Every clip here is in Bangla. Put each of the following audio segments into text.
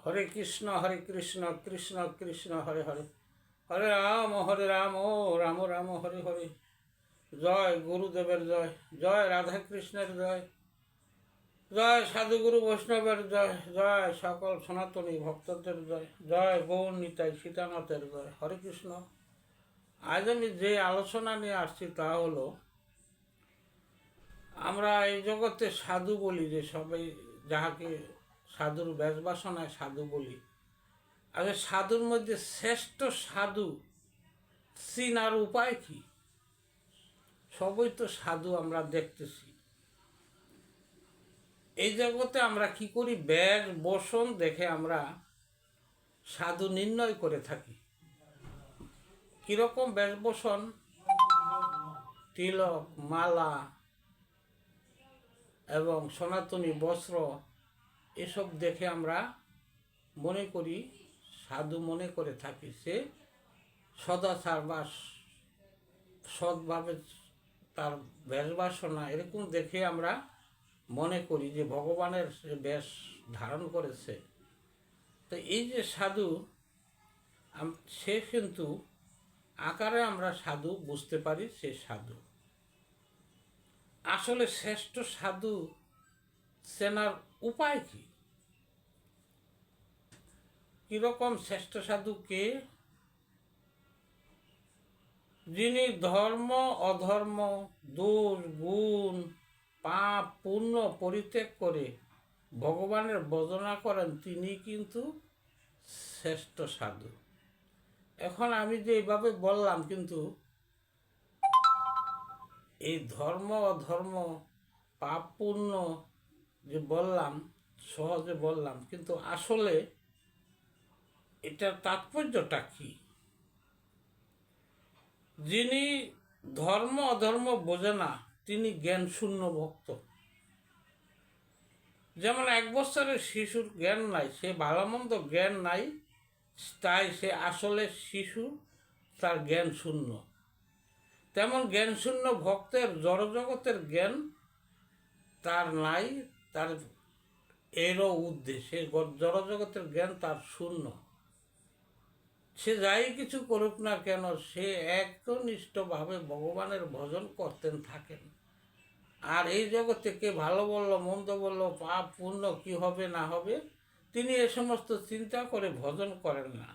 হরে কৃষ্ণ কৃষ্ণ কৃষ্ণ হরে হরে, হরে রাম রাম রাম হরে হরে। জয় গুরুদেবের জয়, জয় রাধা কৃষ্ণের জয়, জয় সাধুগুরু বৈষ্ণবের জয়, জয় সকল সনাতনী ভক্তদের জয়, জয় গৌর নিতাই সীতানাথের জয়। হরে কৃষ্ণ। আজ আমি যে আলোচনা নিয়ে আসছি তা হলো, আমরা এই জগতে সাধু বলি, যে সবাই যাহাকে সাধুর বেশবাসনায় সাধু বলি। আগে সাধুর মধ্যে শ্রেষ্ঠ সাধু চিনার উপায় কি? সবই তো সাধু আমরা দেখতেছি। এই জগতে আমরা কি করি? বেশ বসন দেখে আমরা সাধু নির্ণয় করে থাকি। কিরকম বেশ বসন, তিলক, মালা এবং সনাতনী বস্ত্র, এসব দেখে আমরা মনে করি, সাধু মনে করে থাকি সে সদাচার বা সৎভাবে তার বেশবাসনা, এরকম দেখে আমরা মনে করি যে ভগবানের সে বেশ ধারণ করেছে। তো এই যে সাধু, সে কিন্তু আকারে আমরা সাধু বুঝতে পারি, সে সাধু। আসলে শ্রেষ্ঠ সাধু চেনার উপায় কি? কিরকম শ্রেষ্ঠ সাধু কে? যিনি ধর্ম অধর্ম, দোষ গুণ, পাপ পুণ্য পরিত্যাগ করে ভগবানের ভজনা করেন, তিনি কিন্তু শ্রেষ্ঠ সাধু। এখন আমি যে এইভাবে বললাম, কিন্তু এই ধর্ম অধর্ম, পাপ পুণ্য যে বললাম, সহজে বললাম, কিন্তু আসলে এটার তাৎপর্যটা কি? যিনি ধর্ম অধর্ম বোঝে না, তিনি জ্ঞান শূন্য ভক্ত। যেমন 1 বছরের শিশুর জ্ঞান নাই, সে ভালো মন্দ জ্ঞান নাই, তাই সে আসলে শিশু, তার জ্ঞান শূন্য। তেমন জ্ঞান শূন্য ভক্তের জড়জগতের জ্ঞান তার নাই, তার এরও উদ্দেশ্যে জড়জগতের জ্ঞান তার শূন্য। সে যাই কিছু করুক না কেন, সে একনিষ্ঠভাবে ভগবানের ভজন করতেন থাকেন। আর এই জগতে কে ভালো বলল মন্দ বলল, পাপ পুণ্য কি হবে না হবে, তিনি এ সমস্ত চিন্তা করে ভজন করেন না।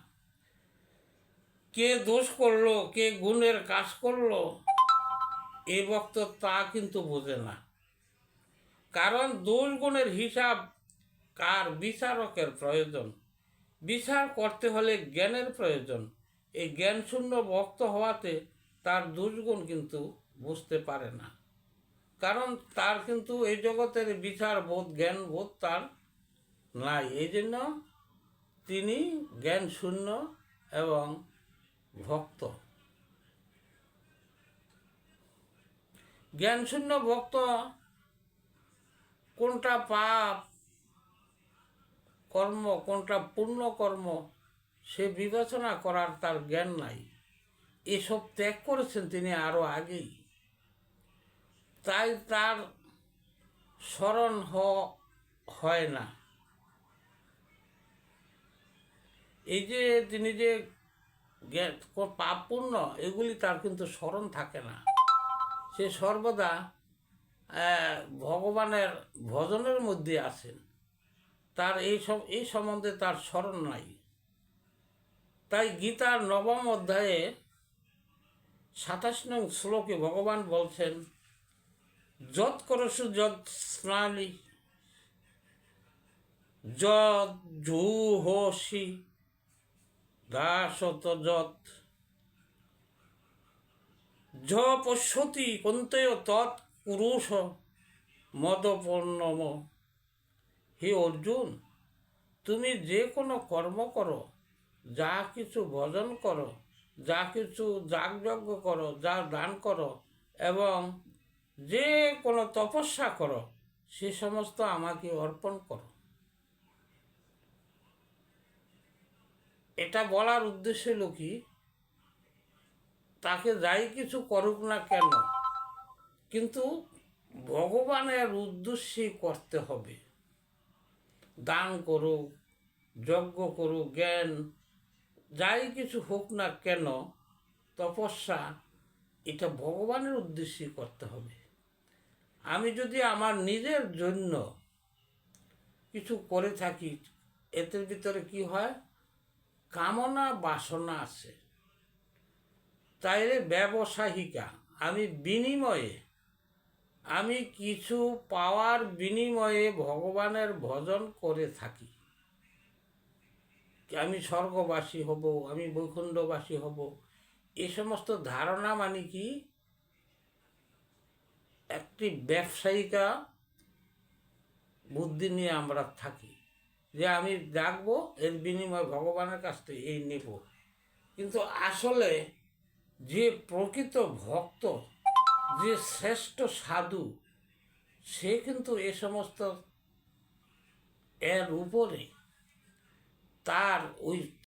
কে দোষ করলো, কে গুণের কাজ করলো, এই ভক্ত তা কিন্তু বোঝে না। কারণ দোষ গুণের হিসাব কার? বিচারকের প্রয়োজন। বিচার করতে হলে জ্ঞানের প্রয়োজন। এই জ্ঞান শূন্য ভক্ত হওয়াতে তার দুর্গুণ কিন্তু বুঝতে পারে না। কারণ তার কিন্তু এই জগতের বিচার বোধ, জ্ঞান বোধ তার নাই। এই জন্য তিনি জ্ঞান শূন্য এবং ভক্ত। জ্ঞান শূন্য ভক্ত কোনটা পাপ কর্ম, কোনটা পুণ্য কর্ম, সে বিবেচনা করার তার জ্ঞান নাই। এসব ত্যাগ করেছেন তিনি আরও আগেই, তাই তার স্মরণ হয় না। এই যে তিনি যে পাপ পুণ্য, এগুলি তার কিন্তু স্মরণ থাকে না। সে সর্বদা ভগবানের ভজনের মধ্যে আছেন, তার এই সম্বন্ধে তার স্মরণ নাই। তাই গীতার 9ম অধ্যায়ে 27 নং শ্লোকে ভগবান বলছেন, যৎ করসু যৎ স্নানি যৎ জুহোষি দাসত যৎ য পশ্যতি কন্তেয় তৎ পুরুষ মদপূর্ণম। হে অর্জুন, তুমি যে কোনো কর্ম করো, যা কিছু ভজন করো, যা কিছু যাগযজ্ঞ করো, যা দান করো, এবং যে কোনো তপস্যা করো, সে সমস্ত আমাকে অর্পণ করো। এটা বলার উদ্দেশ্য হলো কি, তাকে যাই কিছু করুক না কেন, কিন্তু ভগবানের উদ্দেশ্যেই করতে হবে। দান করুক, যজ্ঞ করুক, জ্ঞান যাই কিছু হোক না কেন, তপস্যা এটা ভগবানের উদ্দেশ্যে করতে হবে। আমি যদি আমার নিজের জন্য কিছু করে থাকি, এদের ভিতরে কি হয়, কামনা বাসনা আছে। তাইলে ব্যবসায়িকা, আমি বিনিময়ে, আমি কিছু পাওয়ার বিনিময়ে ভগবানের ভজন করে থাকি। আমি স্বর্গবাসী হব, আমি বৈকুণ্ঠবাসী হব, এ সমস্ত ধারণা মানে কি একটি ব্যবসায়িকা বুদ্ধি নিয়ে আমরা থাকি, যে আমি ডাকবো, এর বিনিময়ে ভগবানের কাছ থেকে এই নেব। কিন্তু আসলে যে প্রকৃত ভক্ত, যে শ্রেষ্ঠ সাধু, সে কিন্তু এ সমস্ত এর উপরে তার ওই